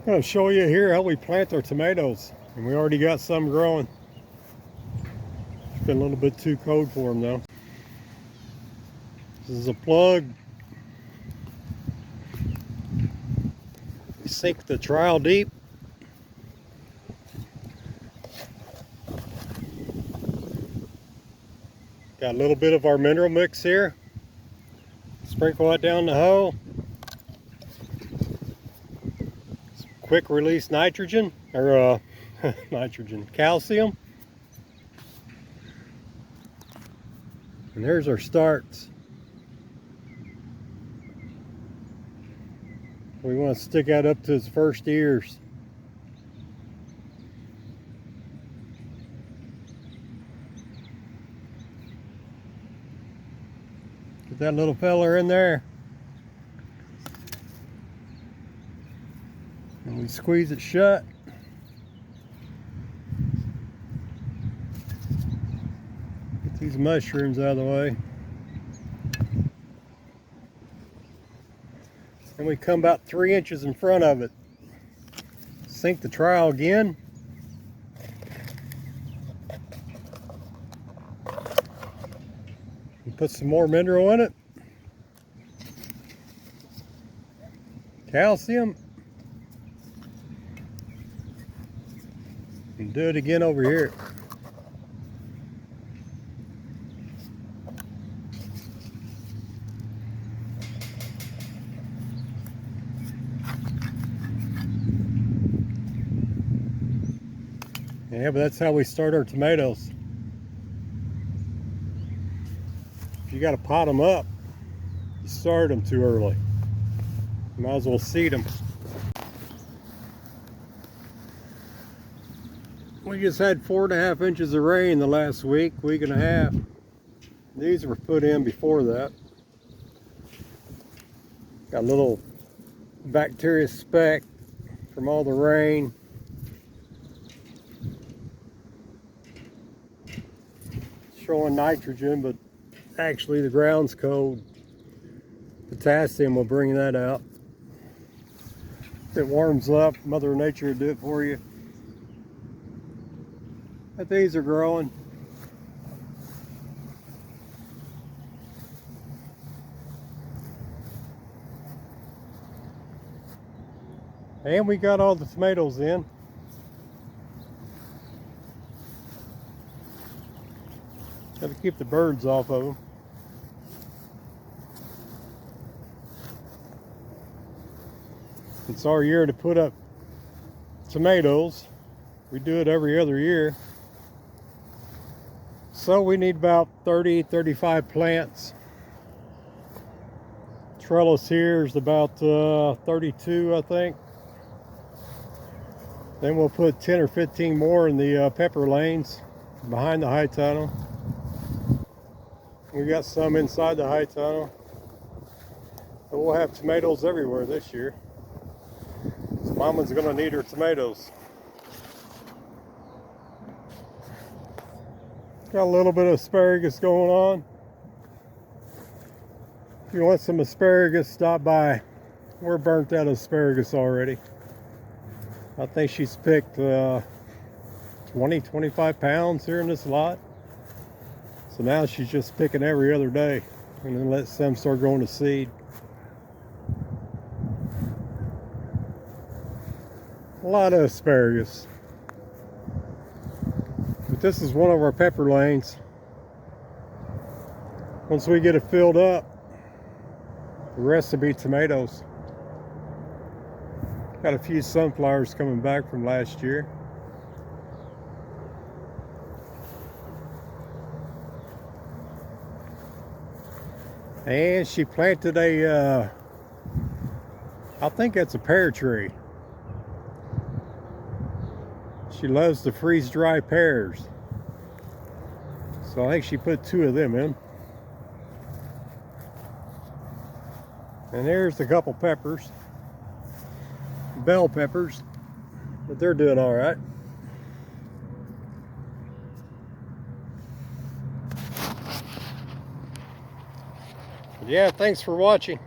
I'm going to show you here how we plant our tomatoes, and we already got some growing. It's been a little bit too cold for them though. This is a plug. We sink the trowel deep. Got a little bit of our mineral mix here. Sprinkle that down the hole. Quick release nitrogen, or calcium. And there's our starts. We want to stick that up to its first ears. Get that little feller in there. And we squeeze it shut. Get these mushrooms out of the way. And we come about 3 inches in front of it. Sink the trowel again. And put some more mineral in it. Calcium. And do it again over here. Yeah, but that's how we start our tomatoes. If you got to pot them up, you start them too early. You might as well seed them. We just had 4.5 inches of rain the last week and a half. These were put in before that. Got a little bacteria speck from all the rain. Showing nitrogen, but actually the ground's cold. Potassium will bring that out. If it warms up, Mother Nature will do it for you. But these are growing. And we got all the tomatoes in. Got to keep the birds off of them. It's our year to put up tomatoes. We do it every other year. So we need about 30-35 plants. Trellis here is about 32, I think. Then we'll put 10 or 15 more in the pepper lanes behind the high tunnel. We got some inside the high tunnel. But we'll have tomatoes everywhere this year. So Mama's gonna need her tomatoes. Got a little bit of asparagus going on. If you want some asparagus, stop by. We're burnt out of asparagus already. I think she's picked 20-25 pounds here in this lot. So now she's just picking every other day and then let some start going to seed. A lot of asparagus. But this is one of our pepper lanes. Once we get it filled up, the rest will be tomatoes. Got a few sunflowers coming back from last year. And she planted a, I think that's a pear tree. She loves to freeze dry pears. So I think she put 2 of them in. And there's a couple peppers. Bell peppers. But they're doing all right. But yeah, thanks for watching.